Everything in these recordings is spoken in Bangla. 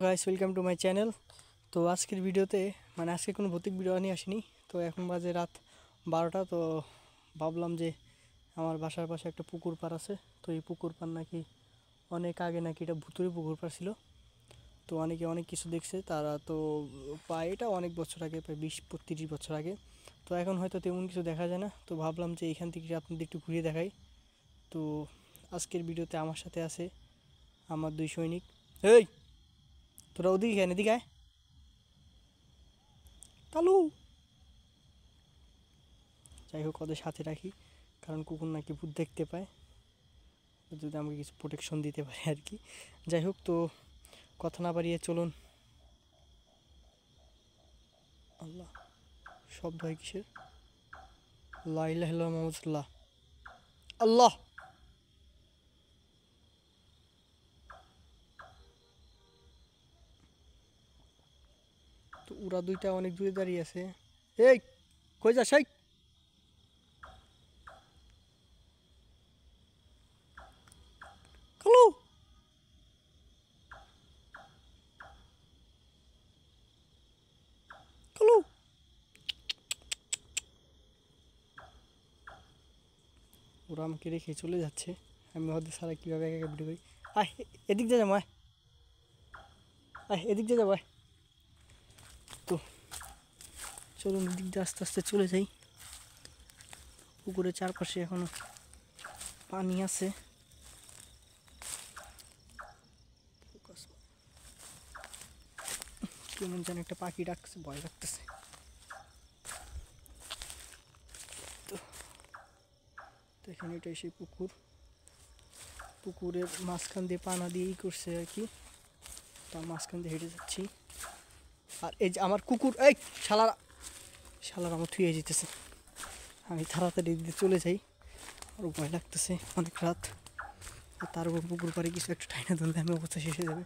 Guys welcome to my channel. তো আজকের ভিডিওতে আজকে কোনো ভৌতিক ভিডিও নিয়ে আসিনি। তো এখন বাজে রাত 12টা। তো ভাবলাম যে আমার বাসার পাশে একটা পুকুর পাড় আছে। তো এই পুকুর পাড় নাকি অনেক আগে নাকি এটা ভুতুড়ে পুকুর পাড় ছিল। তো অনেকে অনেক কিছু দেখছে তারা। তো প্রায় এটা অনেক বছর আগে, প্রায় 20-30 বছর আগে। তো এখন হয়তো তেমন কিছু দেখা যায় না। তো ভাবলাম যে এখান থেকে আপনাদের একটু ঘুরিয়ে দেখাই। তো আজকের ভিডিওতে আমার সাথে আছে আমার 2 সৈনিক। এই তোরা ওদিকে কেন, এদিকে আয় কালু। যাই হোক, ওদের সাথে রাখি, কারণ কুকুর নাকি ভূত দেখতে পায়, যদি আমাকে কিছু প্রোটেকশন দিতে পারে আর কি। যাই হোক, তো কথা না বাড়িয়ে চলুন। আল্লাহ, শব্দ হয় কিসের? লা ইলাহা ইল্লাল্লাহ মুহাম্মাদুর রাসূলুল্লাহ। আল্লাহ, তো ওরা দুইটা অনেক দূরে দাঁড়িয়ে আছে। এই কই যাস? এই কালু, কালু। ওরা আমাকে রেখে চলে যাচ্ছে। আমি ওদের সারা কীভাবে একা একা ভিডিও করি। আয়, এদিক দিয়ে যাবো, আয় আয়, এদিক দিয়ে যাবো, আয়। তো চলুন এদিক দিয়ে আস্তে আস্তে চলে যাই। পুকুরের চারপাশে এখনো পানি আছে। কেমন যেন একটা পাখি ডাকছে, ভয় লাগতেছে। তো দেখেন, এটাই সেই পুকুর। পুকুরের মাঝখান দিয়ে পানা দিয়েই করছে আর কি। তার মাঝখান দিয়ে হেঁটে যাচ্ছি। আর এই যে আমার কুকুর, এই শালারা, শালারা আমার থুয়ে যেতেছে। আমি তাড়াতাড়ি দিয়ে চলে যাই, আর ভয় লাগতেছে, অনেক রাত। আর তার উপর পুকুর পাড়ে কিছু একটা টাইনা ধরলে আমি অবস্থা শেষ হয়ে যাবে।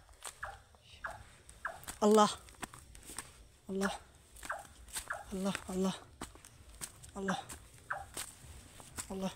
আল্লাহ আল্লাহ আল্লাহ আল্লাহ আল্লাহ আল্লাহ।